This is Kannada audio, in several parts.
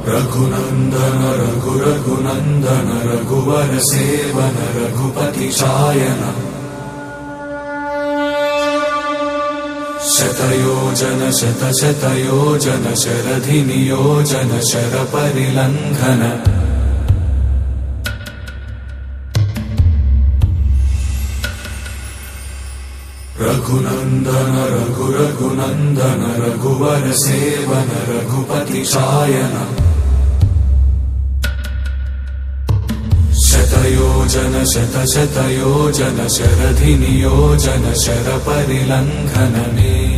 रघुनंदन रघुनंदन रघुवर सेवन रघुपति शायन शतयोजन शतशतयोजन शरधि नियोजन शर परिलंघन रघुनंदन रघुनंदन रघुवर सेवन रघुपति शायन शतयोजन शतशतयोजन शरधि नियोजन शर परिलंघन में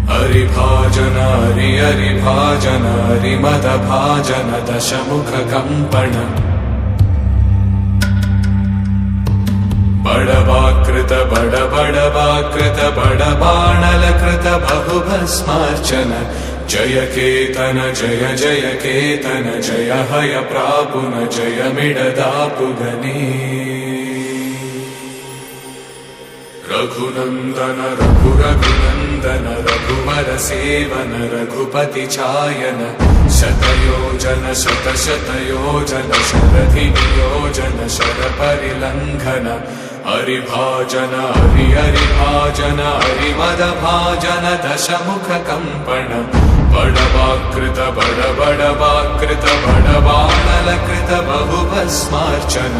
हरिभाजन हरिभाजन हरिमद भाजन दशमुख कंपन बड़वाकृत बड़वाकृत बड़बाणलकृत बहुभस्मार्चन जय केतन जय जय केतन जय हय प्रापुन जय मिडदापुगने रघुनंदन रघुनंदन रघुवर सेवन रघुपति चायन शतयोजन शतशतयोजन शरधि नियोजन शर परिलंघन हरिभाजन हरिभाजन हरिमद भाजन दशमुख कंपन बड़वाकृत बड़वाकृत बड़बाणलकृत बहुभस्मार्चन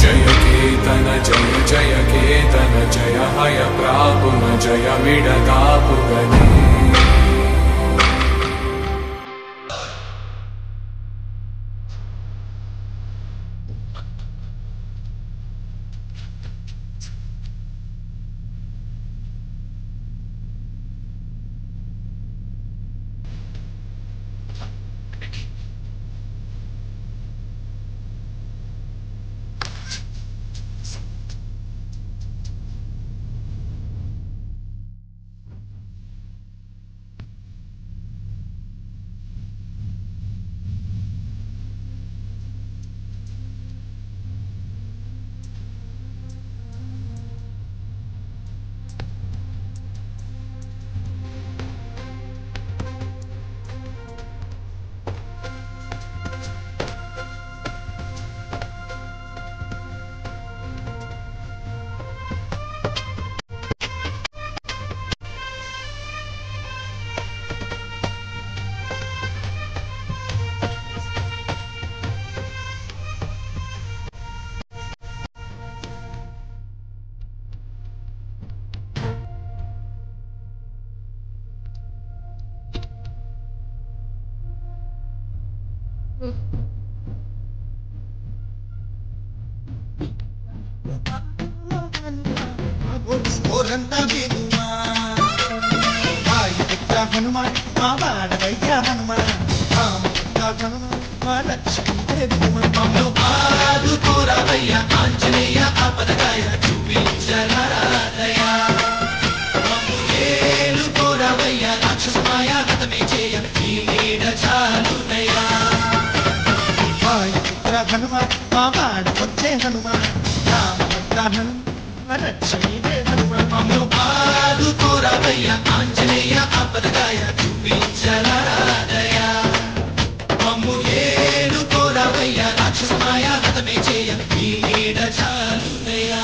जय केतन जय जय केतन जय हय प्रापुन जय मिडदापुगने हनुमान मावाड़वैया हनुमान हनुमान लक्ष्मी पादु तोरावैया आंजनेय आपदगाय చూపించరాదయా మమ్ముయేలు తోరావయ్యా రాక్షసమాయ హతమే చేయ ఈ నీడ చాలునయా వాయుపుత్ర హనుమాన్ మావాడవచ్చే హనుమాన్ రామభక్త హనుమాన్ లక్ష్మీ హనుమాన్ పాదు తోరావయ్యా ఆంజనేయ आपदगाय చూపించరాదయా మమ్ముయేలు తోరావయ్యా రాక్షసమాయ హతమే చేయ ఈ నీడ చాలునయా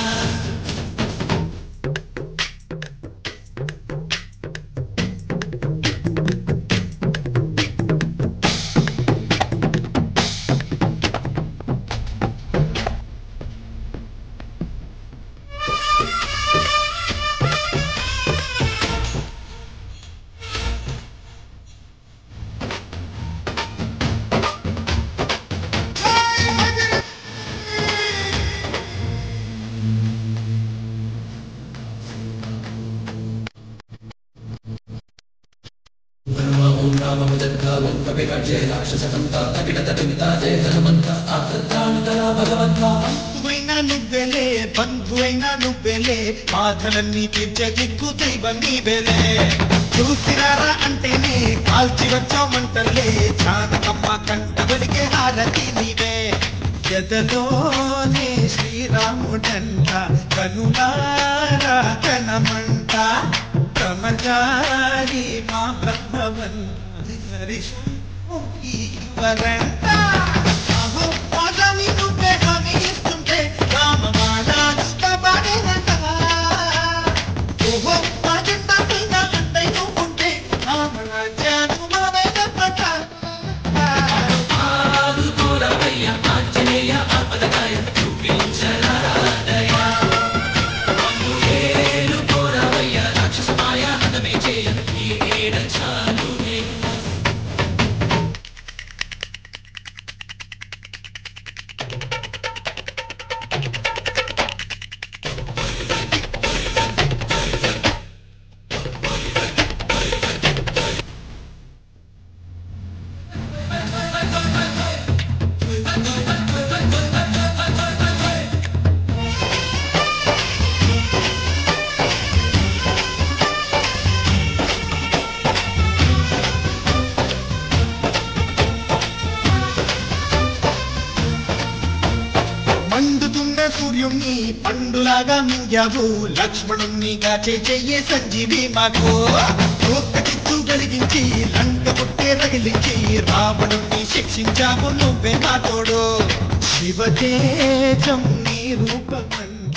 బంధువైనా నువ్వేలే బాధలన్నీ తీర్చే దిక్కు దైవం నీవేలే చూసినారా అంటేనే కాల్చి వచ్చామంటలే జానకమ్మ కంట వెలిగే హారతి నీవే ఎదలోనే శ్రీరాముడంట కనులారా కనమంట కమజారి మా బ్రహ్మవన్ సూర్యుణ్ణి పండులాగా మింగావు లక్ష్మణుణ్ణి కాచే చెయ్యే సంజీవి మాకు ఒక్కటిత్తు కలిగించి లంక పుట్టే రగిలించి రావణుణ్ణి శిక్షించావు నువ్వే మా తోడు శివతేజం నీ రూపమంట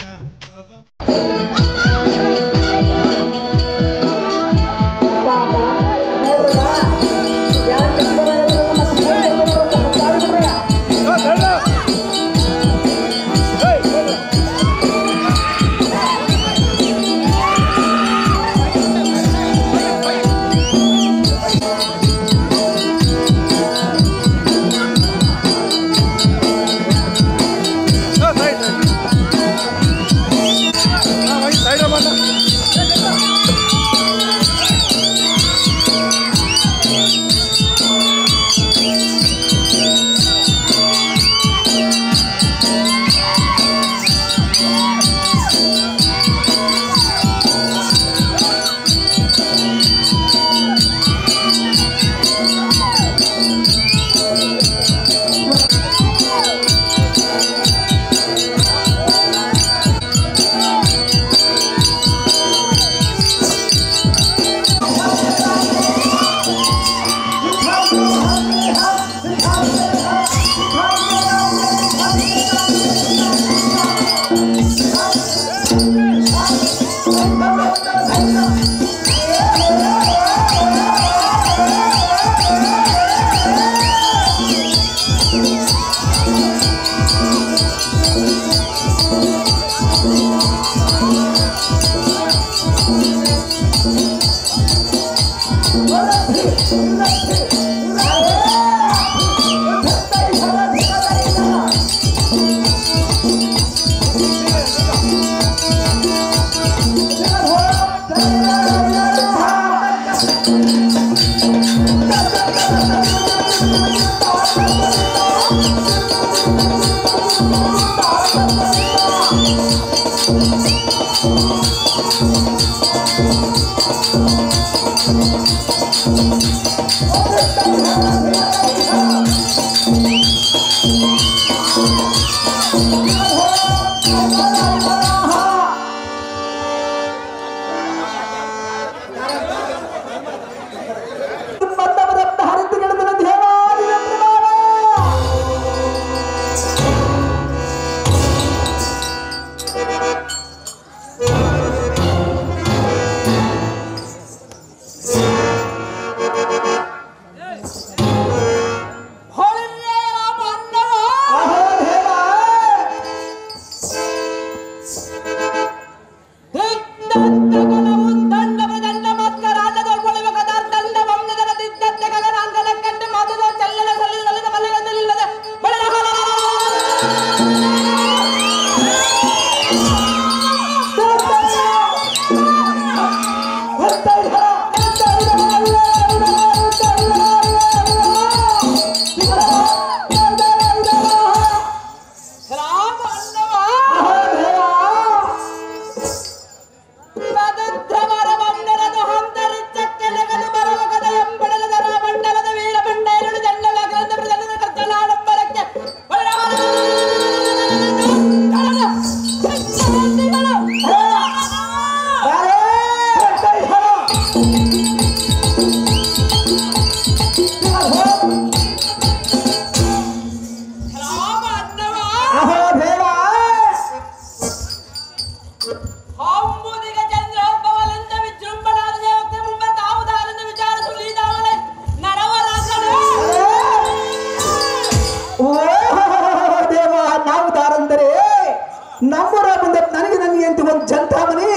ನಮ್ಮೂರ ಬಂದ ನನಗೆ ಅಂತ ಒಂದು ಜಂತಾಮನಿ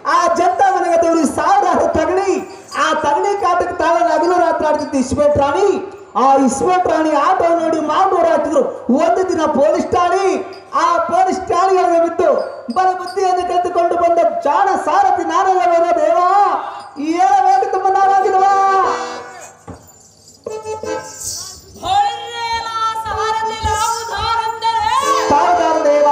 ಆ ಜಂತಾಮನಿಗೆ ದೇವರು ಸಾವಿರಾರು ತಗಣಿ ಆ ತಗಣಿ ಕಾಟಕ್ಕೆ ತಾಳದ ಹಗಲು ರಾತ್ರಿ ಆಡ್ತಿತ್ತು ಇಸ್ಪೇಟ್ ರಾಣಿ ಆ ಇಸ್ಪೇಟ್ ರಾಣಿ ಆಟ ನೋಡಿ ಮಾಡೋರು ಹಾಕಿದ್ರು ಒಂದು ದಿನ ಪೊಲೀಸ್ ಠಾಣಿ ಆ ಪೊಲೀಸ್ ಠಾಣೆಗಳಿಗೆ ಬಿದ್ದು ಬರ ಬುದ್ಧಿಯನ್ನು ಕಲಿತುಕೊಂಡು ಬಂದ ಜಾಣ ಸಾರಥಿ ನಾನಲ್ಲವೇನೋ ದೇವ ಹೇಳಬೇಕು ತುಂಬ ನಾವಾಗಿಲ್ವಾ ದೇವ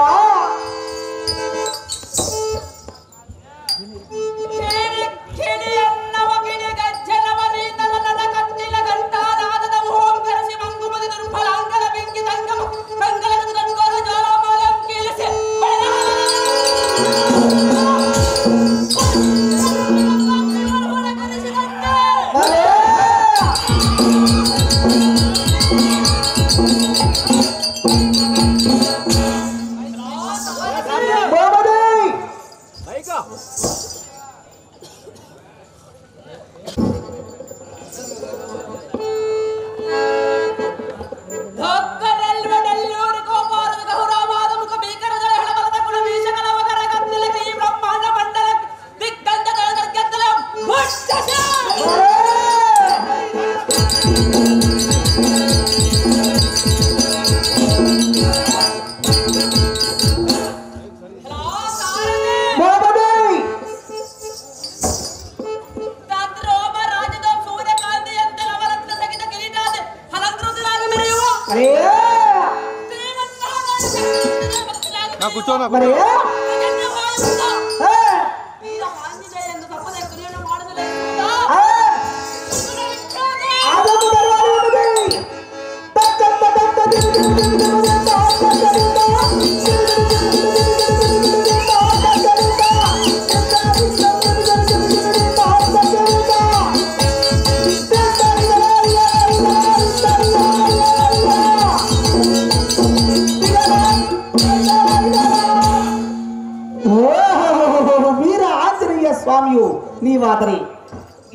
ಸ್ವಾಮಿಯು ನೀವಾದರೆ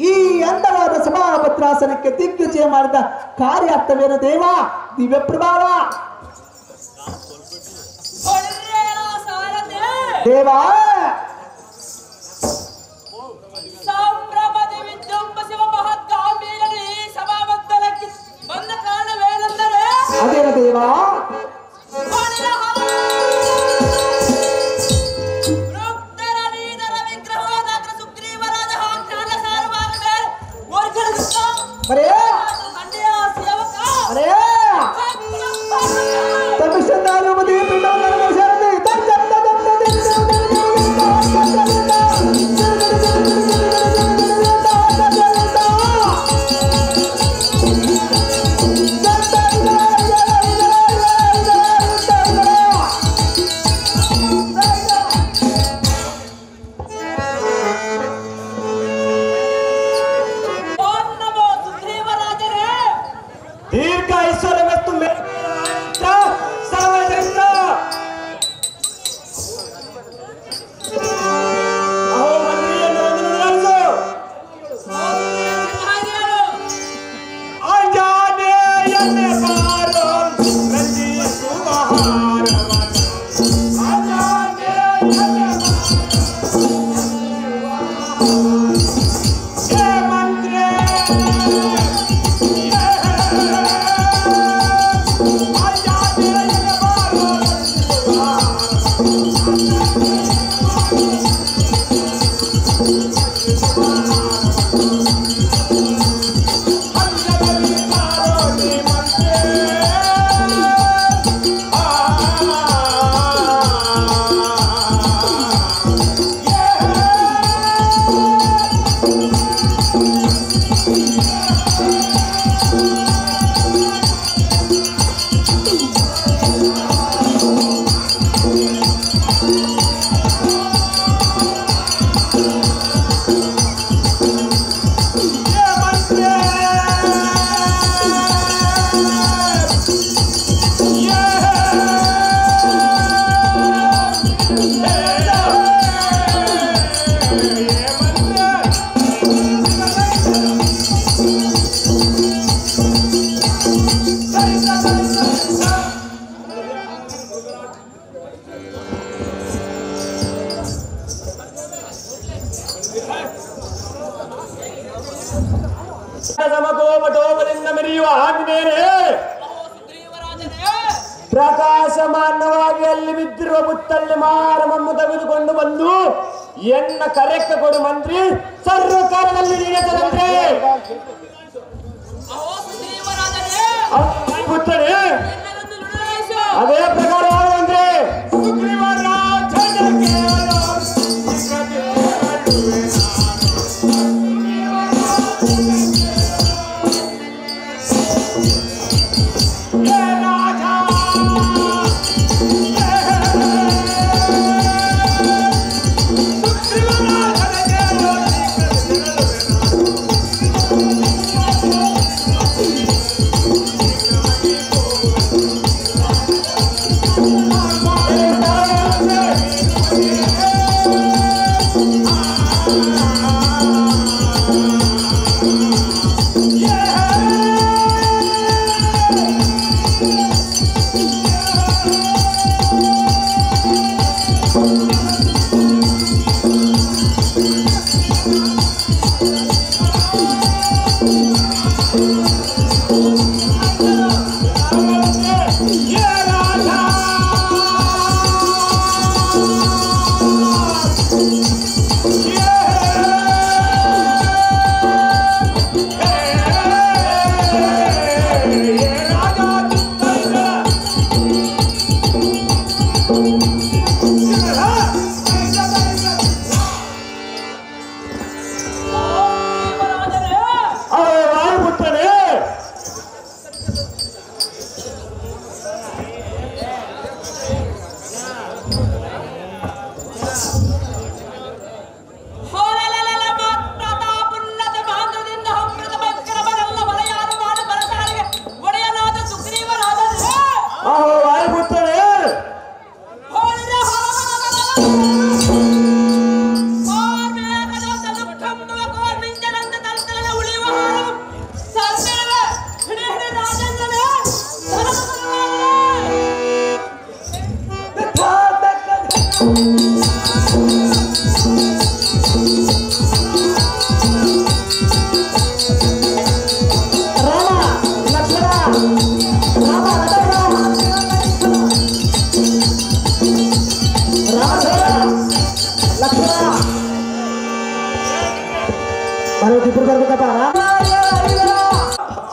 ಈ ಅಂದವಾದ ಸಭಾಪತ್ರಾಸನಕ್ಕೆ ದಿಗ್ವಿಜಯ ಮಾಡಿದ ಕಾರ್ಯಾರ್ಥವೇನು ದೇವ ದಿವ್ಯ ಪ್ರಭಾವ ದೇವ ಅದೇನು ದೇವ ತಮಿಷ ಸಮಕೋಪಟೋಪದಿಂದ ಮೆರೆಯುವ ಆಂಜನೇಯನೇ, ಪ್ರಕಾಶಮಾನವಾಗಿ ಅಲ್ಲಿ ಬಿದ್ದಿರುವ ಮುತ್ತಲ್ಲಿ ಮಾರಮನ್ನು ತೆಗೆದುಕೊಂಡು ಬಂದು ಎನ್ನ ಕರೆಕ್ಕ ಕೊಡು ಮಂತ್ರಿ, ಸರ್ವಕಾರದಲ್ಲಿ ನಿಗದಿತರಂತೆ ಪುತ್ರನೇ. ಅದೇ ಪ್ರಕಾರ ಅಂದ್ರೆ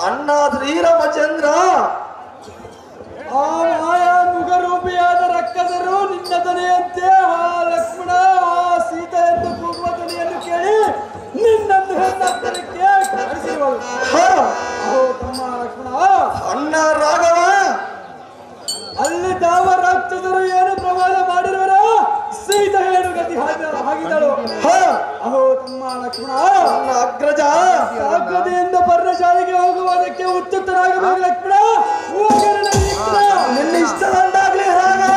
ಅಣ್ಣ ಶ್ರೀರಾಮಚಂದ್ರ, ಆ ಮಾಯಾ ಮುಖರೂಪಿಯಾದ ರಕ್ಕಸರು ನಿನ್ನ ದನೆಯಂತೆ ಆ ಲಕ್ಷ್ಮಣ ಆ ಸೀತೆ ಎಂದು ಕೂಗುವ ಧ್ವನಿಯನ್ನು ಕೇಳಿ ನಿನ್ನನ್ನು ಹೆಣ್ಣತ್ತರಕ್ಕೆ ಕಳಿಸಿರುವರು. ತಮ್ಮ ಲಕ್ಷ್ಮಣ, ಅಣ್ಣ ರಾಘವ, ಅಲ್ಲಿ ತಾವ ರಾಕ್ಷಸರು ಏನು ಪ್ರಮಾಣ ಮಾಡಿರುವರೋ ಸೀತೆ ಏನು ಗತಿ ಹಾಗಿದಳು. ಅಹೋ ತಮ್ಮ ಲಕ್ಷ್ಮಣ, ಅಣ್ಣ ಅಗ್ರಜ, ಸಾಧ್ಯತೆಯಿಂದ ಪರ್ಣಶಾಲೆಗೆ ಹೋಗುವುದಕ್ಕೆ ಉತ್ಸುಕನಾಗಬೇಕು ಲಕ್ಷ್ಮಣ. ನಿನ್ನ ಇಷ್ಟದಂತಾಗ್ಲಿ ರಾಘವ.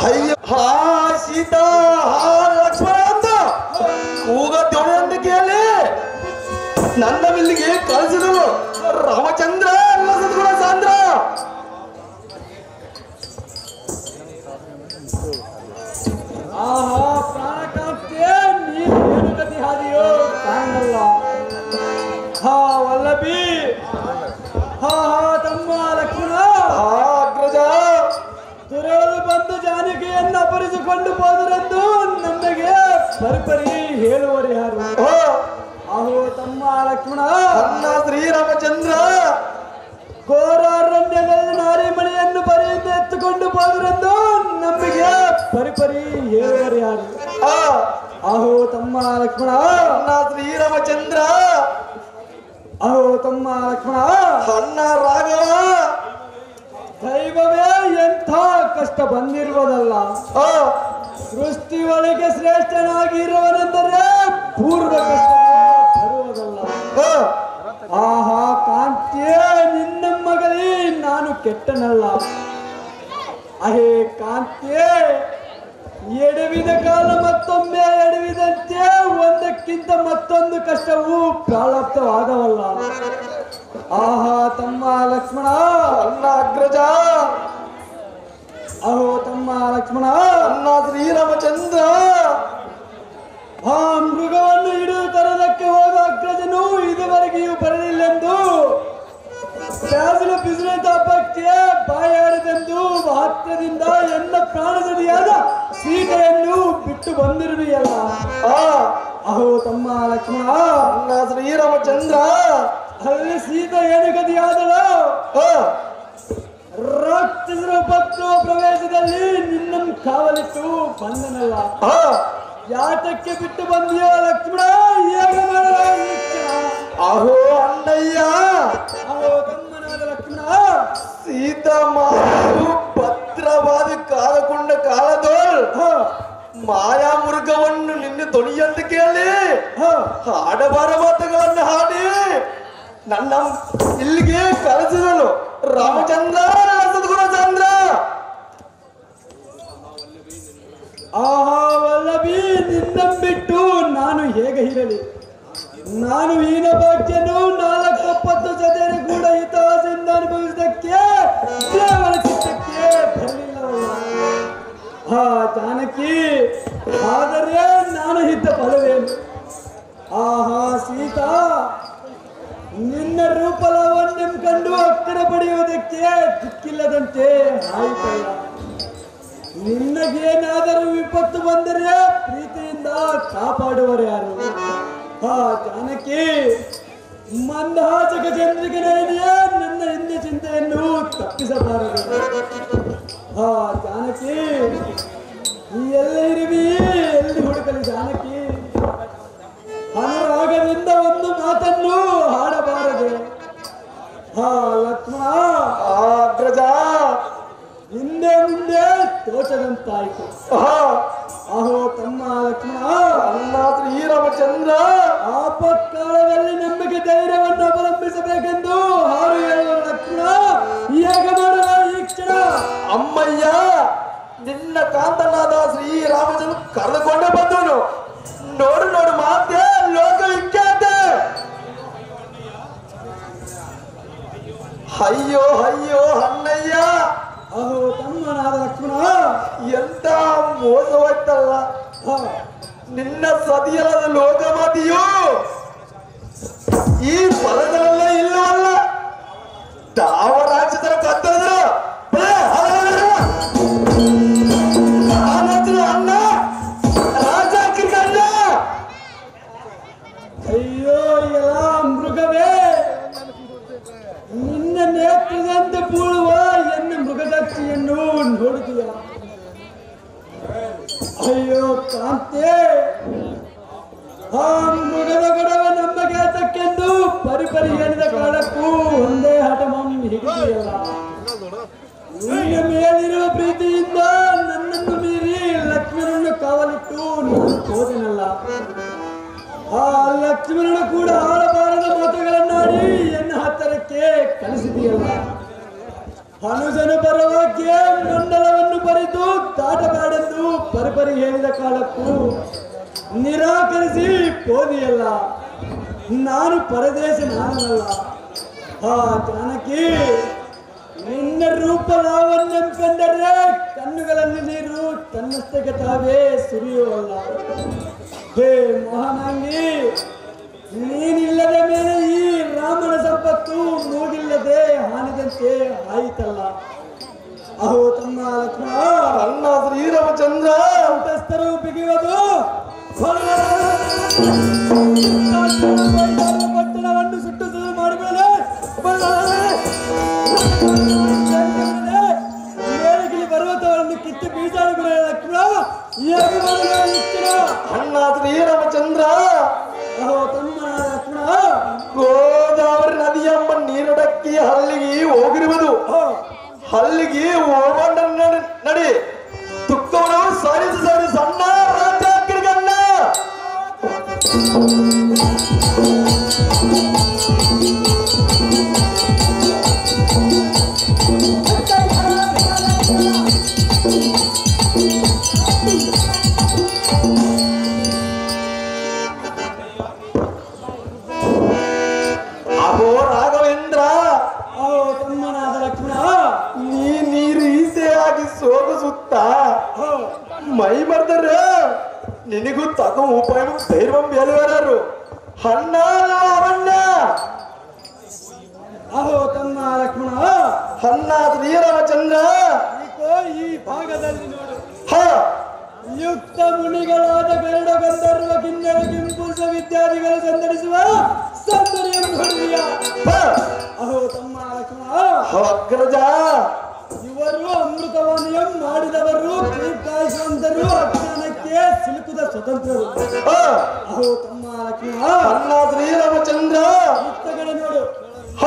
ಅಯ್ಯೋ, ಹಾ ಸೀತಾ, ಹಾ ಲಕ್ಷ್ಮಣ ಅಂತ ಕೂಗ ಧ್ವನಿಯನ್ನು ಕೇಳಿ ನನ್ನ ಬಿಲ್ಲಿಗೆ ಕಳಿಸಿದಳು ರಾಮಚಂದ್ರ ಎಲ್ಲ ಸದ್ಗುಣ ಸಾಂದ್ರ. ಆಹಾ ಪ್ರಾಣಕಾಂತೆ, ನೀನು ಏನು ಗತಿ ಹಾದಿಯೋ ಕಾಣಲ್ಲ. ಹಾ ವಲ್ಲಭಿ, ಹಾ ತಮ್ಮ ಲಕ್ಷ್ಮಣ, ಅಗ್ರಜ, ತುರಳು ಬಂದು ಜಾನಕಿಯನ್ನು ಅಪಹರಿಸಿಕೊಂಡು ಹೋದರೆಂದು ನಮಗೆ ಪರಿಪರಿ ಹೇಳುವರು ಯಾರು? ಅಹೋ ತಮ್ಮ ಲಕ್ಷ್ಮಣ, ಅಣ್ಣ ಶ್ರೀರಾಮಚಂದ್ರ, ಘೋರಾರಣ್ಯದಲ್ಲಿ ನಾರಿಮಣಿಯನ್ನು ಬರೆಯಿಂದ ಎತ್ತುಕೊಂಡು ಹೋದರೆಂದು ನಮಗೆ ಪರಿಪರಿ ಹೇಳುವರು ಯಾರು? ಅಹೋ ತಮ್ಮ ಲಕ್ಷ್ಮಣ, ಅಣ್ಣ ಶ್ರೀರಾಮಚಂದ್ರ, ಅಹೋ ತಮ್ಮ ಲಕ್ಷ್ಮಣ, ಅಣ್ಣ ರಾಘವ, ದೈವವೇ ಎಂಥ ಕಷ್ಟ ಬಂದಿರುವುದಲ್ಲ. ಸೃಷ್ಟಿ ಒಳಗೆ ಶ್ರೇಷ್ಠನಾಗಿ ಇರುವನೆಂದರೆ ಪೂರ್ವ ಕಷ್ಟ ಬರುವುದಲ್ಲ. ಇದಕ್ಕಿಂತ ಮತ್ತೊಂದು ಕಷ್ಟವು ಪ್ರಾರಬ್ಧವಾಗವಲ್ಲ. ಆಹಾ ತಮ್ಮ ಲಕ್ಷ್ಮಣ, ಅಣ್ಣ ಅಗ್ರಜ, ಅಹೋ ತಮ್ಮ ಲಕ್ಷ್ಮಣ, ಅಣ್ಣ ಶ್ರೀರಾಮಚಂದ್ರ. ಆ ಮೃಗವನ್ನು ಹಿಡಿದು ತರದಕ್ಕೆ ಹೋದ ಅಗ್ರಜನು ಇದುವರೆಗೆಯೂ ಬರಲಿಲ್ಲೆಂದು ಬಿಸಿಲ ತಾಪಕ್ಕೆ ಬಾಯಾಡಿದೆಂದು ಹತ್ತಿರದಿಂದ ಎನ್ನ ಪ್ರಾಣಸದಿಯಾದ ಸೀತೆಯನ್ನು ಬಿಟ್ಟು ಬಂದಿರುವೆಯಲ್ಲ. ಅಹೋ ತಮ್ಮ ಲಕ್ಷ್ಮಣ, ಅಣ್ಣ ಶ್ರೀರಾಮಚಂದ್ರ. ಅಲ್ಲಿ ಸೀತೆ ಏನು ಗತಿಯಾದಳ? ರಾಕ್ಷಸರ ಉಪದ್ರವ ಪ್ರವೇಶದಲ್ಲಿ ನಿನ್ನನ್ನು ಕಾವಲಿಟ್ಟು ಬಂದನಲ್ಲ. ಯಾತಕ್ಕೆ ಬಿಟ್ಟು ಬಂದಿಯೋ ಲಕ್ಷ್ಮಣ? ಹೇಗೆ ಮಾಡಲ ಈ ಕ್ಷಣ? ಅಹೋ ಅಣ್ಣಯ್ಯ, ಅಹೋ ತಮ್ಮನಾದ ಲಕ್ಷ್ಮಣ, ಸೀತಾ ಮಾತು ಭದ್ರವಾದ ಕಾಲಕೊಂಡ ಕಾಲದೋಳ್ ಮಾಯಾ ಮುರುಗವನ್ನು ನಿನ್ನ ಧ್ವನಿಯಂತ ಕೇಳಿ ಹಾಡಬಾರ ಮಾತುಗಳನ್ನು ಹಾಡಿ ನನ್ನ ಇಲ್ಲಿಗೆ ಕಳಿಸಿದನು ರಾಮಚಂದ್ರ, ಸದ್ಗುಣಚಂದ್ರ. ಆಹಾ ವಲ್ಲಭಿ, ನಿನ್ನಂಬಿಟ್ಟು ನಾನು ಹೇಗೆ ಇರಲಿ? ನಾನು ಹೀನ ಭಾಗ್ಯನು 4-20 ಜೊತೆ ಕೂಡ ಹಿತಾಸೆಯಿಂದ ಅನುಭವಿಸಿದಕ್ಕೆ ದೇವರ ಚಿತ್ತಕ್ಕೆ ಬರಲಿಲ್ಲವಲ್ಲ. ಹಾ ಜಾನಕಿ, ಆದರೆ ನಾನು ಇದ್ದ ಫಲವೇನು? ಆಹಾ ಸೀತಾ, ನಿನ್ನ ರೂಪಲವನ್ನೆಂ ಕಂಡು ಅಕ್ಕರ ಪಡೆಯುವುದಕ್ಕೆ ದಿಕ್ಕಿಲ್ಲದಂತೆ ಆಯಿತಲ್ಲ. ನಿನ್ನಗೇನಾದರೂ ವಿಪತ್ತು ಬಂದರೆ ಪ್ರೀತಿಯಿಂದ ಕಾಪಾಡುವರು ಯಾರು? ಹಾ ಜಾನಕಿ, ಮಂದಹಾಸಕ ಚಂದ್ರಿಕೆಯೇ ನನ್ನ ಹಿಂದೆ ಚಿಂತೆಯನ್ನು ತಪ್ಪಿಸಬಾರದು. ಹಾ ಜಾನಕಿ, ನೀ ಎಲ್ಲ ಇರುವಿ, ಎಲ್ಲಿ ಹುಡುಕಲಿ ಜಾನಕಿ? ಅನುರಾಗದಿಂದ ಒಂದು ಮಾತನ್ನು ಹಾಡಬಾರದೆ. ಹಾ ಲಕ್ಷ್ಮಣ, ಅಗ್ರಜ, ಹಿಂದೆ ಮುಂದೆ ತೋಚದಂತಾಯಿತು. ಅಹೋ ತಮ್ಮ ಲಕ್ಷ್ಮಣ, ಅಣ್ಣ ಶ್ರೀರಾಮಚಂದ್ರ. ಆಪತ್ಕಾಲದಲ್ಲಿ ನಂಬಿಕೆ ಧೈರ್ಯವನ್ನು ಅವಲಂಬಿಸಬೇಕೆಂದು ಹಾರು ಹೇಳುವ ಲಕ್ಷ್ಮಣ, ಹೇಗೆ ಮಾಡಲ ಈ ಕ್ಷಣ? ಅಮ್ಮಯ್ಯ, ನಿನ್ನ ಕಾಂತನಾದ ಶ್ರೀರಾಮಚಂದ್ರ ಕರೆದುಕೊಂಡೇ ಬಂದವನು. ನೋಡು ನೋಡು ಮಾತೆ ಲೋಕ ವಿಖ್ಯಾತೆ. ಅಯ್ಯೋ ಅಯ್ಯೋ ಅಣ್ಣಯ್ಯ, ಅಹೋ ತಮ್ಮನಾದ ಲಕ್ಷ್ಮಣ, ಎಂತ ಮೋಸವಾಯ್ತಲ್ಲ. ನಿನ್ನ ಸತಿಯಲಾದ ಲೋಕಮಾತೆಯು ಈ ಫಲದಲ್ಲೇ ಇಲ್ಲವಲ್ಲ. ತಾವ ರಾಕ್ಷಸರ ಕತ್ತದ್ರು ಅಣ್ಣ ರಾಜ ಕಿರ್ಕಂಡ. ಅಯ್ಯೋ ಎಲ್ಲ ಮೃಗವೇ, ನಿನ್ನ ನೇತ್ರದಂತೆ ಬೀಳುವ ಎನ್ನ ಮೃಗದಕ್ಷಿಯನ್ನು ನೋಡಿದೀಯ? ಅಯ್ಯೋ ಕಾಂತೆ, ಆ ಮೃಗದ ಗಡವ ನಮ್ಮ ಗೆಳತಕ್ಕೆಂದು ಪರಿಪರಿ ಹೇಳಿದ ಕಾಲಕ್ಕೂ ಒಂದೇ ಹಠಮಂ ಹಿಡಿದೆಯಲ್ಲ. ನಿನ್ನ ಮೇಲಿರುವ ಪ್ರೀತಿಯಿಂದ ನನ್ನನ್ನು ಮೀರಿ ಲಕ್ಷ್ಮಣನನ್ನು ಕಾವಲಿಟ್ಟು ನಾನು ಹೋದನಲ್ಲ. ಆ ಲಕ್ಷ್ಮಣನು ಕೂಡ ಆಡಬಾರದ ಮಾತುಗಳನ್ನಾಡಿ ಎನ್ನ ಹತ್ತಿರಕ್ಕೆ ಕಳಿಸಿದೆಯಲ್ಲ. ಹನುಜನ ಪರವಾಗಿ ಮಂಡಲವನ್ನು ಬರೆದು ದಾಟಬೇಡೆಂದು ಪರಿಪರಿ ಹೇಳಿದ ಕಾಲಕ್ಕೂ ನಿರಾಕರಿಸಿ ಹೋದಿಯಲ್ಲ. ನಾನು ಪರದೇಶ ನಾನಲ್ಲ. ಹಾ ಜಾನಕಿ, ನಿನ್ನ ರೂಪ ಲಾವಣ್ಯ ಕಂಡರೆ ಕಣ್ಣುಗಳಲ್ಲಿ ನೀರು ತನ್ನಷ್ಟಕ್ಕೆ ತಾವೇ ಸುರಿಯುವಲ್ಲ. ಹೇ ಮಹಾನಾಂಗಿ, ನೀನಿಲ್ಲದ ಮೇಲೆ ಈ ರಾಮನ ಸಂಪತ್ತು ಮೂಗಿಲ್ಲದೆ ಹಾನಿದಂತೆ ಆಯಿತಲ್ಲ. ಅಹೋ ತಮ್ಮ ಲಕ್ಷ್ಮಣ, ಅಣ್ಣ ಶ್ರೀರಾಮಚಂದ್ರ. ಊಟಸ್ಥರು ಬಿಗಿಯುವುದು ಪಟ್ಟಣವನ್ನು ಸುಟ್ಟು ಸುದು ಮಾಡಿಕೊಳ್ಳೆ. ಮೇಲಗಿಲಿ ಪರ್ವತವನ್ನು ಕಿತ್ತು ಬೀಸಾಡಿಬಿಡ ಲಕ್ಷ್ಮಣ. ಹೇಗೆ ಮಾಡಲು ಇಚ್ಛೆ? ಅಣ್ಣ ಶ್ರೀರಾಮಚಂದ್ರ. ಅಹೋ ತಮ್ಮ ಲಕ್ಷ್ಮಣ, ಗೋದಾವರಿ ನದಿಯೆಂಬ ನೀರಡಕ್ಕಿ ಹಲ್ಲಿಗೆ ಹೋಗಿರುವುದು. ಹಲ್ಲಿಗೆ ಹೋಗೊಂಡ ನಡಿ ತುಕ್ಕವನು ಸಾರಿಸಿ ಸಾರಿ ಸಣ್ಣ ರಾಜ ಕಿರ್ಗಣ್ಣ. ಮೈ ಮರ್ದರೆ ನಿನಗೂ ತಗೋ ಉಪಾಯ ಧೈರ್ಯಂ ಬೇರೆಯವರು ಅಣ್ಣ ಅವಣ್ಣ ಅಹೋ ತಮ್ಮ ಲಕ್ಷ್ಮಣ ಅಣ್ಣ ಶ್ರೀರಾಮಚಂದ್ರ ಈ ಭಾಗದಲ್ಲಿ ನೋಡು ಹ ಯುಕ್ತ ಮುನಿಗಳಾದ ಗರುಡ ಗಂಧರ್ವ ಕಿನ್ನರ ಕಿಂಪುರುಷ ವಿದ್ಯಾರ್ಥಿಗಳು ಸಂದರಿಸುವ ಸೌಂದರ್ಯವನ್ನು ಹೊಡೆದಿಯ ಅಹೋ ತಮ್ಮ ಲಕ್ಷ್ಮಣ ಅಗ್ರಜ ಇವರು ಅಮೃತವಾಣಿಯಂ ಮಾಡಿದವರು ದೀರ್ಘಾಯುವಂತರು ಅಜ್ಞಾನಕ್ಕೆ ಸಿಲುಕುದ ಸ್ವತಂತ್ರರು ಅಹೋ ತಮ್ಮ ಲಕ್ಷ್ಮಣ ಅಣ್ಣ ಶ್ರೀರಾಮಚಂದ್ರ ಮುಕ್ತಗಳ ನೋಡು ಹ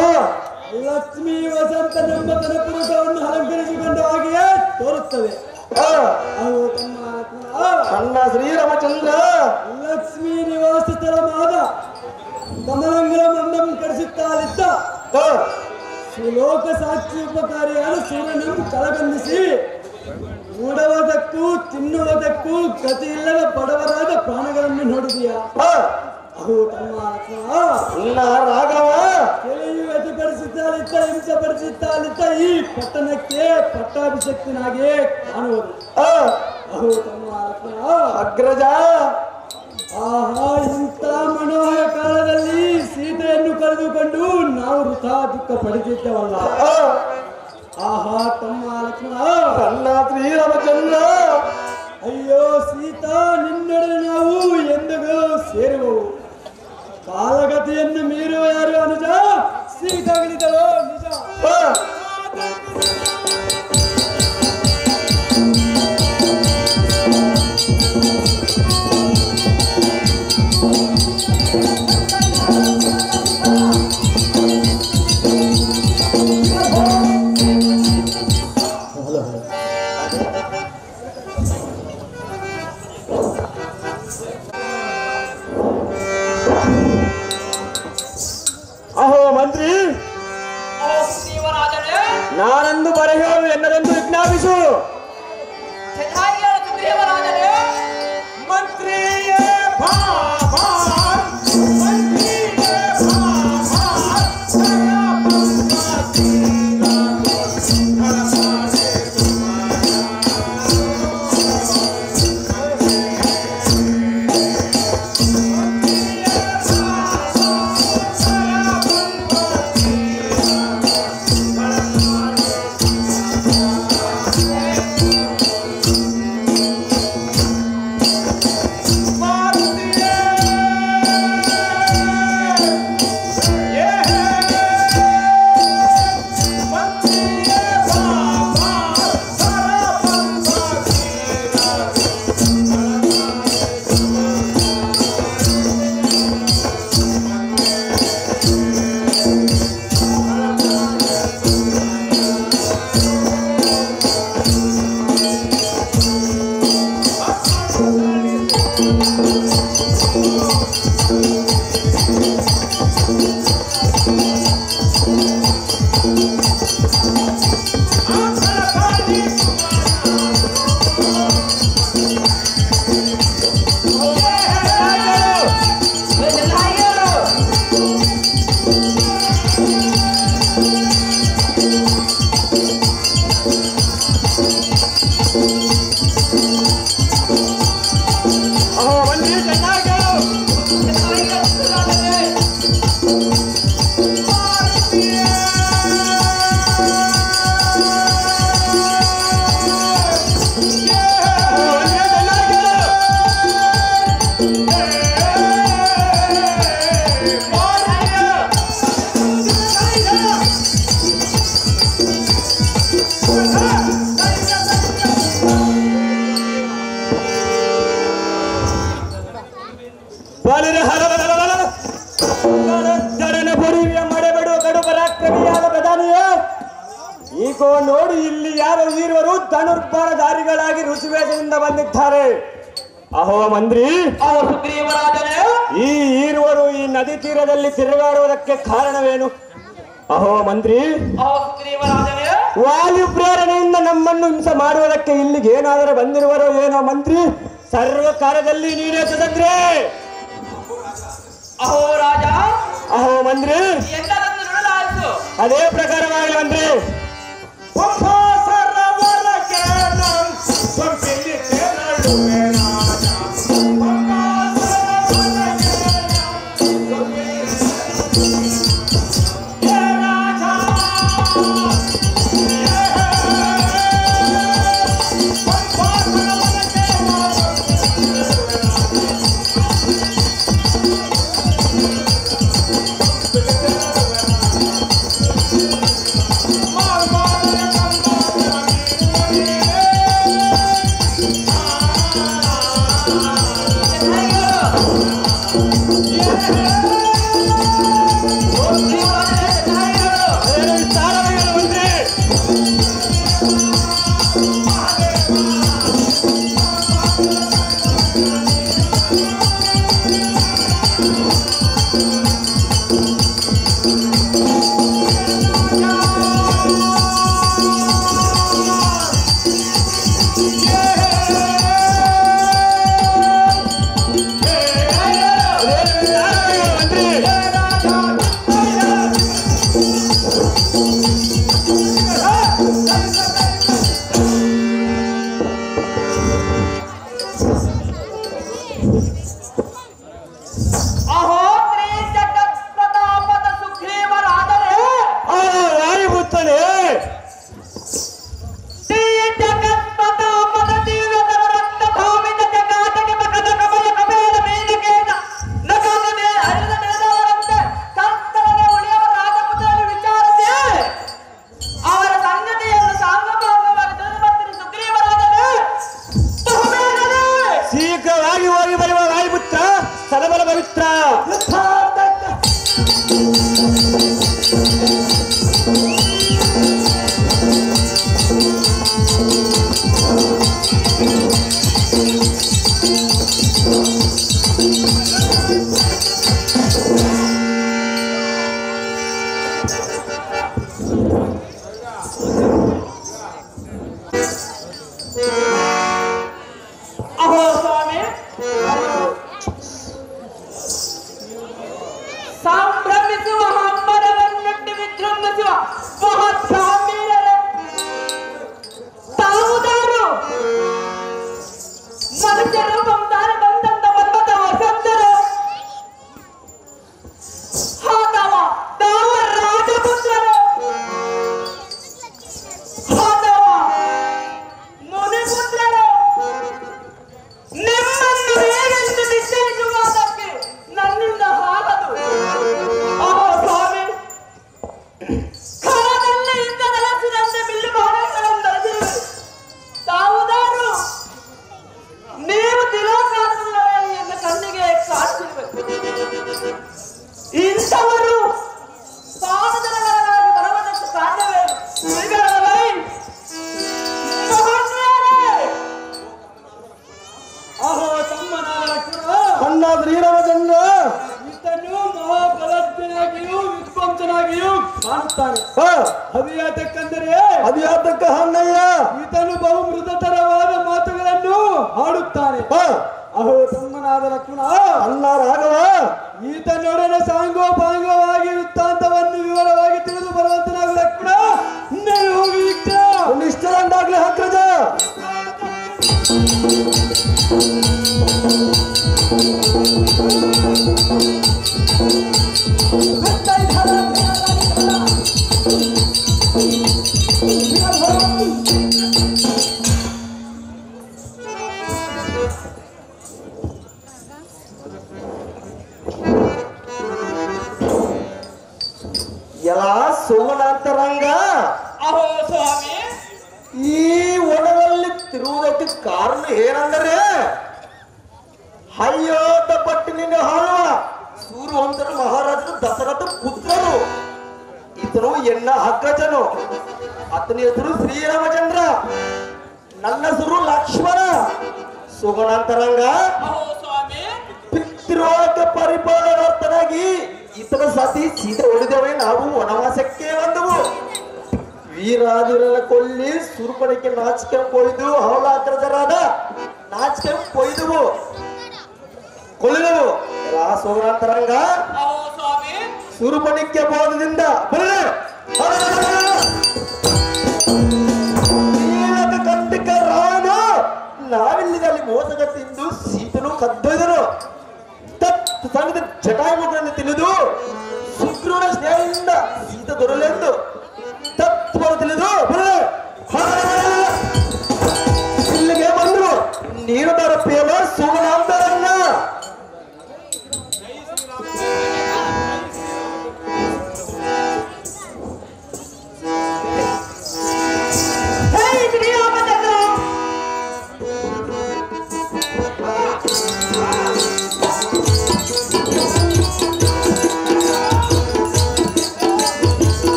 ಲಕ್ಷ್ಮೀ ವಸಂತನೆಂಬ ಕನಪುರುಷವನ್ನು ಅಲಂಕರಿಸಿಕೊಂಡು ಹಾಗೆಯೇ ತೋರುತ್ತದೆ ಅಹೋ ತಮ್ಮ ಲಕ್ಷ್ಮಣ ಅಣ್ಣ ಶ್ರೀರಾಮಚಂದ್ರ ಲಕ್ಷ್ಮೀ ನಿವಾಸ ಸ್ಥಳವಾದ ಕಮಲಂಗಲ ಮಂಡಂ ಕಡಿಸುತ್ತಾಲಿದ್ದ ಲೋಕ ಸಾಕ್ಷಿ ಉಪಕಾರಿಯಾದ ಸೂರ್ಯನಂ ಕಳಗಂದಿಸಿ ಉಡುವುದಕ್ಕೂ ತಿನ್ನುವುದಕ್ಕೂ ಗತಿ ಇಲ್ಲದ ಬಡವರಾದ ಪ್ರಾಣಿಗಳನ್ನು ನೋಡಿದೀಯ ಅಹೋ ತಮ್ಮ ಅಣ್ಣ ರಾಘವ ಕೆಳೆಯು ಎದುಪಡಿಸುತ್ತಾಲಿದ್ದ ಹಿಂಸೆಪಡಿಸುತ್ತಾಲಿದ್ದ ಈ ಪಟ್ಟಣಕ್ಕೆ ಪಟ್ಟಾಭಿಷಕ್ತನಾಗಿಯೇ ಕಾಣುವುದು ಅಹೋ ತಮ್ಮ ಅಗ್ರಜ ಆಹಾ ಇಂಥ ಮನೋಹರ ಕಾಲದಲ್ಲಿ ಸೀತೆಯನ್ನು ಕಳೆದುಕೊಂಡು ನಾವು ವೃಥಾ ದುಃಖ ಪಡೆದಿದ್ದವಲ್ಲ ಆಹಾ ತಮ್ಮ ಲಕ್ಷ್ಮಣ ಅಣ್ಣ ಶ್ರೀರಾಮಚಂದ್ರ ಅಯ್ಯೋ ಸೀತಾ ನಿನ್ನೊಡನೆ ನಾವು ಎಂದಿಗೂ ಸೇರುವವು ಕಾಲಗತಿಯನ್ನು ಮೀರುವ ಯಾರು ಅನುಜ ಸೀತಾಗಳಿದವೋ ನಿಜ ಅಹೋ ಮಂತ್ರಿ ನಾನಂದು ಬರೆಯೋರು ಎನ್ನದೆಂದು ವಿಜ್ಞಾಪಿಸು ಮಂತ್ರಿಯೇ ಈಗೋ ನೋಡಿ ಇಲ್ಲಿ ಯಾರು ವೀರರು ಧನುರ್ಬಾಣಧಾರಿಗಳಾಗಿ ಋಷಿವೇಷದಿಂದ ಬಂದಿದ್ದಾರೆ. ಅಹೋ ಮಂತ್ರಿ, ಈ ಈರುವರು ಈ ನದಿ ತೀರದಲ್ಲಿ ತಿರುಗಾಡುವುದಕ್ಕೆ ಕಾರಣವೇನು? ಅಹೋ ಮಂತ್ರಿ, ವಾಯು ಪ್ರೇರಣೆಯಿಂದ ನಮ್ಮನ್ನು ಹಿಂಸೆ ಮಾಡುವುದಕ್ಕೆ ಇಲ್ಲಿಗೆ ಏನಾದರೂ ಬಂದಿರುವರೋ ಏನೋ ಮಂತ್ರಿ. ಸರ್ವ ಕಾರ್ಯದಲ್ಲಿ ನೀನೇ ಸುತಂತ್ರೆ. ಅಹೋ ರಾಜ, ಅಹೋ ಮಂತ್ರಿ, ಅದೇ ಪ್ರಕಾರವಾಗಿ ಮಂತ್ರಿ. ಸರವರಕ್ಕೆ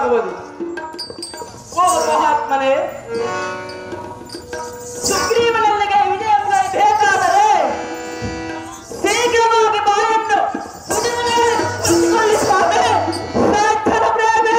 ಆಗುವುದು. ಓ ಮಹಾತ್ಮನೇ, ಸುಗ್ರೀವನಲ್ಲಿಗೆ ವಿಜಯ ಬೇಕಾದರೆ ಶೀಘ್ರವಾಗಿ ಬಾಯನ್ನು ಸ್ವಾಮಿ. ಪ್ರೇಮೆ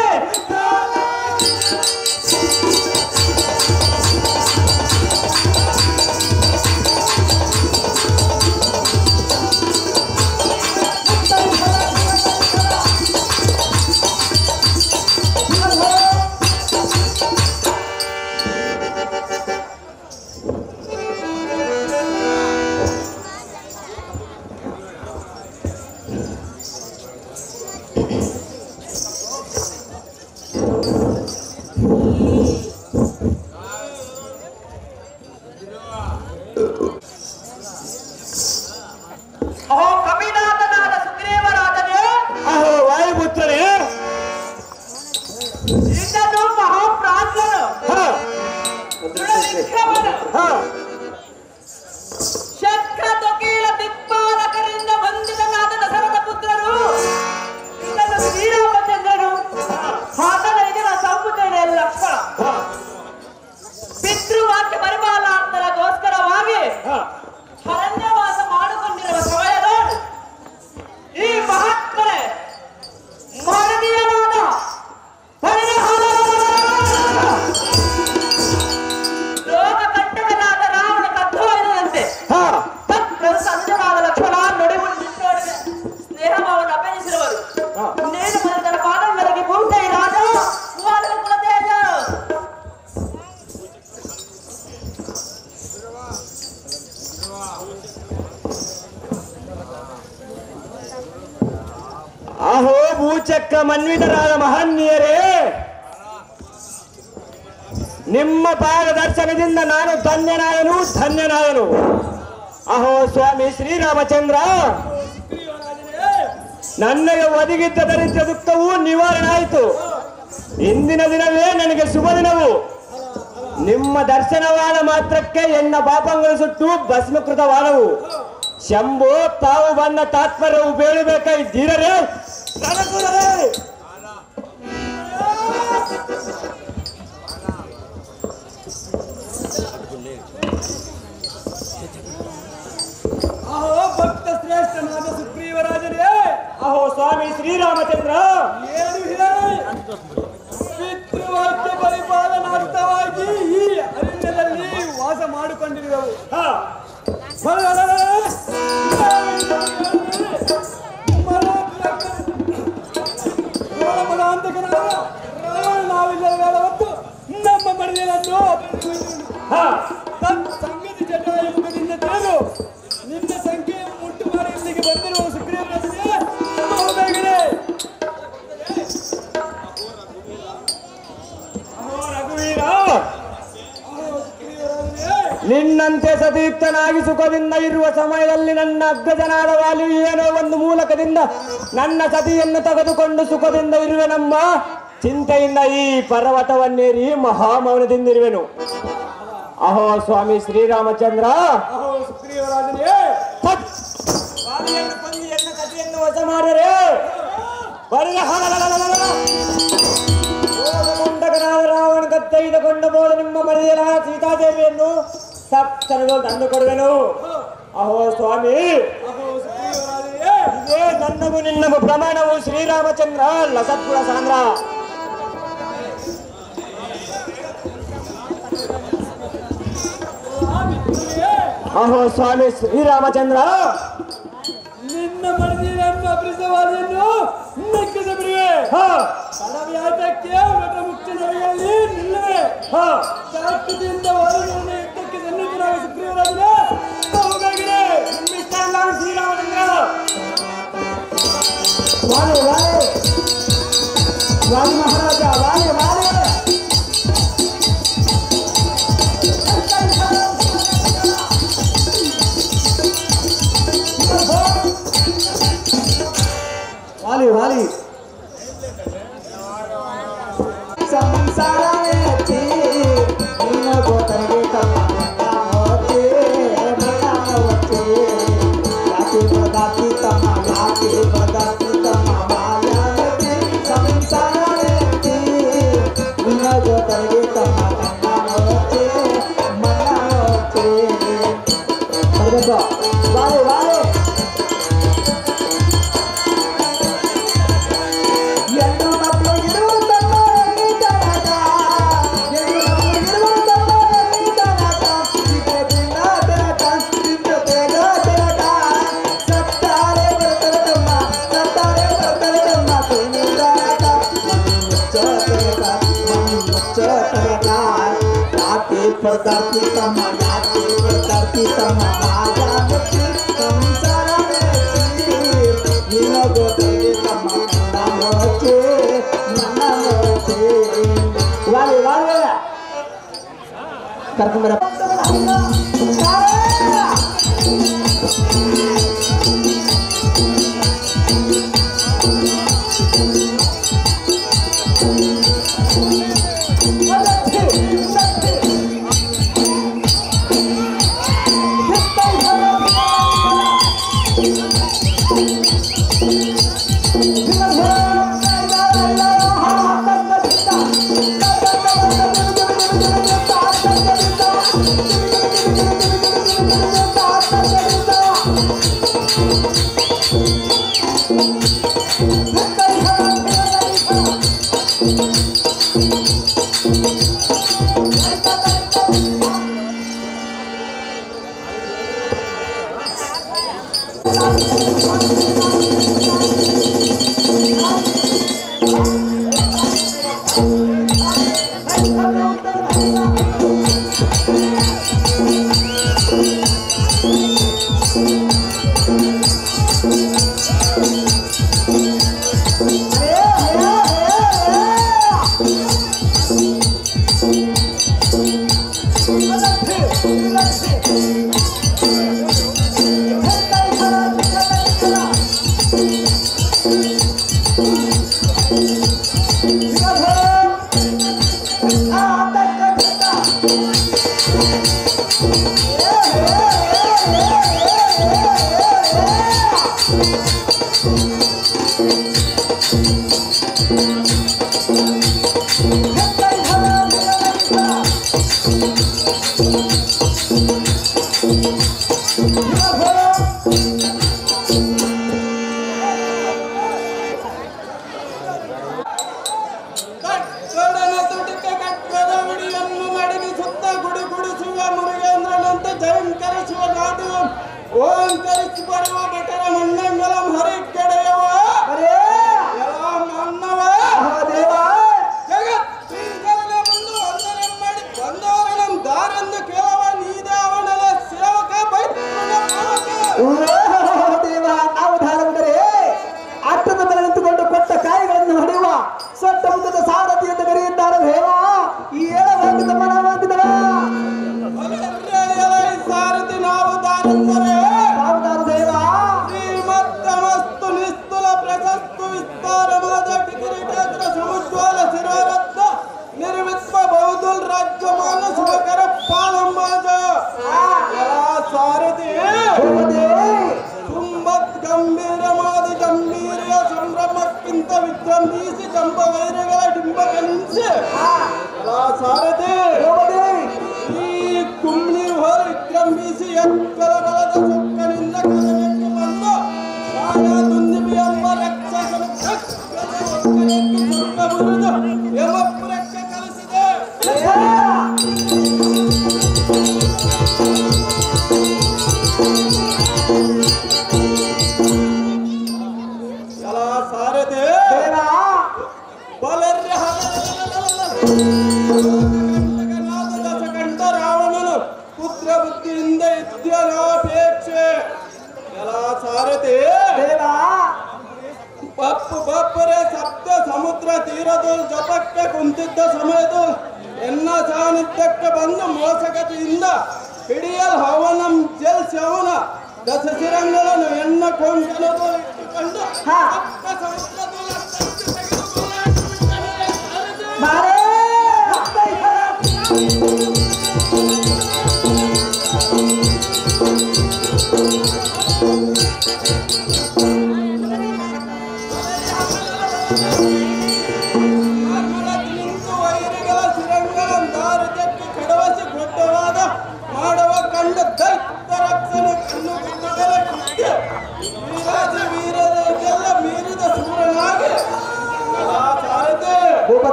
ಅರಣ್ಯವಾಸ ಮಾಡಿಕೊಂಡಿರುವ ಸಮಯದಲ್ಲಿ ಈ ಮಹಾತ್ಮರೇ ಮಹನೀಯನಾದ ಲೋಕ ಕಂಟಕನಾದ ರಾವಣ ಕದ್ದೊಯ್ದಂತೆ ಸಂಜನಾದ ಲಕ್ಷ್ಮಣ ನುಡಿಮುಡಿಸಿದ್ದವರಿಗೆ ಸ್ನೇಹಭಾವನ ಅಪೇಕ್ಷಿಸಿರುವರು. ನೇನು ಮನದ ಪಾದಗಳಿಗೆ ಭೂಮಿ ರಾಜ ಕುಲತೇಜ. ಅಹೋ ಭೂಚಕ್ರ ಮನ್ವಿತರಾದ ಮಹನೀಯರೇ, ನಿಮ್ಮ ಪಾದದರ್ಶನದಿಂದ ನಾನು ಧನ್ಯನಾದನು. ಅಹೋ ಸ್ವಾಮಿ ಶ್ರೀರಾಮಚಂದ್ರ, ನನಗೆ ಒದಗಿದ್ದ ದರಿದ್ರ ದುಃಖವು ನಿವಾರಣೆ ಆಯಿತು. ಇಂದಿನ ದಿನವೇ ನನಗೆ ಶುಭ ದಿನವು. ನಿಮ್ಮ ದರ್ಶನವಾದ ಮಾತ್ರಕ್ಕೆ ಎನ್ನ ಪಾಪಗಳು ಸುಟ್ಟು ಭಸ್ಮಕೃತವಾದವು. ಶಂಭೋ, ತಾವು ಬಂದ ತಾತ್ಪರ್ಯವು ಬೇಳಬೇಕಾಗಿದ್ದೀರೇ ಸರಕುರರೇ. ಅಹೋ ಭಕ್ತ ಶ್ರೇಷ್ಠನಾದ ಸುಗ್ರೀವರಾಜನೇ, ಅಹೋ ಸ್ವಾಮಿ ಶ್ರೀರಾಮಚಂದ್ರ, ಏನು ಹೇಳಿ ಪಿತೃವಾಕ್ಯ ಪರಿಪಾಲನಾರ್ಥವಾಗಿ ಈ ಅರಣ್ಯದಲ್ಲಿ ವಾಸ ಮಾಡಿಕೊಂಡಿರುವೆವು. ನಾವಿಲ್ಲವತ್ತು ನಮ್ಮ ಮನೆಯನ್ನು ಸಂಗತಿ ಜಟಾಯುಗದಿಂದ ತೇರು ನಿನ್ನ ಸಂಖ್ಯೆಯನ್ನು ಮುಟ್ಟು ಮಾಡಿ ಇಲ್ಲಿಗೆ ಬಂದಿರುವ ಸುಗ್ರೀವರಾಜನೇ ಬೇಗನೆ. ರಘುವೀರ, ನಿನ್ನಂತೆ ಸದೀಪ್ತನಾಗಿ ಸುಖದಿಂದ ಇರುವ ಸಮಯದಲ್ಲಿ ನನ್ನ ಅಗ್ಗಜನಾದ ವಾಲಿಯು ಏನೋ ಒಂದು ಮೂಲಕದಿಂದ ನನ್ನ ಸತಿಯನ್ನು ತೆಗೆದುಕೊಂಡು ಸುಖದಿಂದ ಇರುವೆನಮ್ಮ ಚಿಂತೆಯಿಂದ ಈ ಪರ್ವತವನ್ನೇರಿ ಮಹಾಮೌನದಿಂದಿರುವೆನು. ಅಹೋ ಸ್ವಾಮಿ ಶ್ರೀರಾಮಚಂದ್ರ, ಅಹೋ ಸುಗ್ರೀವರಾಜನೇ, ಎನ್ನ ಕಥೆಯನ್ನು ವಶ ಮಾಡರೆ ಮುಂಡಕನಾದ ರಾವಣ ಕತ್ತೈದುಕೊಂಡ ಬೋದು ನಿಮ್ಮ ಮನೆಯಲಾದ ಸೀತಾದೇವಿಯನ್ನು ತಕ್ಷಣಗಳು ತಂದು ಕೊಡುವೆನು. ಅಹೋ ಸ್ವಾಮಿ, ಇದೇ ನನ್ನಗೂ ನಿನ್ನಗೂ ಪ್ರಮಾಣವು ಶ್ರೀರಾಮಚಂದ್ರ ಲಸತ್ಪುರ ಸಾಂದ್ರ. ಅಹೋ ಸ್ವಾಮಿ ಶ್ರೀರಾಮಚಂದ್ರ, ನಿನ್ನ ಮನದಿಯನ್ನು ಅಪರಿಸವಾದಿಯನ್ನು ನೆಕ್ಕಿಸ ಬಿಡುವೆ. ತಡವ್ಯಾತಕ್ಕೆ ವ್ರತ ಮುಖ್ಯ ಸಭೆಯಲ್ಲಿ ನಿಲ್ಲುವೆ. ಶಾಂತಿಯಿಂದ ಹೊರಗಿನ ಯುದ್ಧಕ್ಕೆ ಸನ್ನಿಹಿತನಾದ ಸುಗ್ರೀವರಾಜನೇ ಹೋಗಾಗಿದೆ. ಶ್ರೀರಾಮಚಂದ್ರ, ವಾಲೆ ವಾಲೆ ವಾಲೆ ಮಹಾರಾಜ, ವಾಲೆ ವಾಲೆ. ವಾಲಿ ವಾಲಿ ಸಂಸಾರವೇ ನಿನ್ನ ಗೋತರಿಗೆ ತಮ್ಮತ್ತೆ ಯಾಕೆ ಬದಾತಿ ತಮ್ಮ ಯಾಕೆ ಬದಾತಿ ತಮ್ಮ ಮಾಯಾವತಿ ಸಂಸಾರವೇ ಬರ್ತಾರ್ತಿ ತಮ್ಮ ಯಾಕೆ ಬರ್ತಾರ್ತಿ ತಮ್ಮ ಮಾತಾಡ್ತಿ ಸಂಸಾರ ನಿನ್ನ ಗೊತ್ತಿಗೆ ತಮ್ಮ ನನ್ನ ಮೋಚೆ ನನ್ನ ಮೋಚೆ ವಾಲೆ ವಾಲೆ ಕರ್ಕೊಂಬರ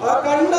ಅಖಂಡ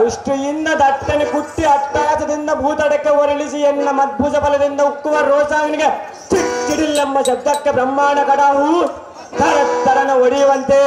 ದೃಷ್ಟಿಯಿಂದ ದಟ್ಟನೆ ಕುಟ್ಟಿ ಅಟ್ಟಾಸದಿಂದ ಭೂತಡಕ್ಕೆ ಹೊರಳಿಸಿ ಎನ್ನ ಮದ್ಭುಜ ಬಲದಿಂದ ಉಕ್ಕುವ ರೋಸಾಂಗನಿಗೆ ಚಿಡಿಲ್ಲೆಂಬ ಶಬ್ದಕ್ಕೆ ಬ್ರಹ್ಮಾಂಡ ಕಡಾವು ತರನ ಒಡೆಯುವಂತೆ